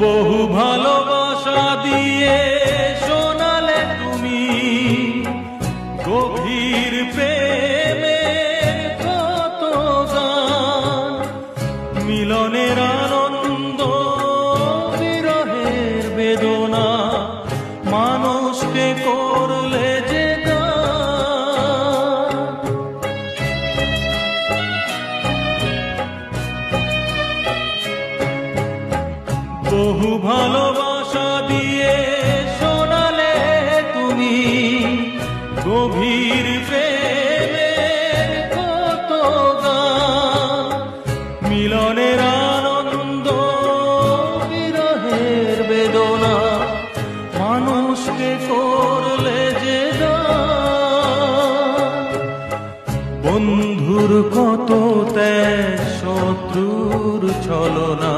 বহু ভালোবাসা দিয়ে শোনালে তুমি গভীর প্রেমের কত গান, মিলনের আনন্দ বিরহের বেদনা, মানুষকে করলে যে গান। বহু ভালোবাসা দিয়ে শোনালে তুমি গভীর প্রেমের কত গান, মিলনের আনন্দ বিরহের বেদনা, মানুষকে করলে যে দান। বন্ধুর কত ত্যাগ, শত্রুর ছলনা,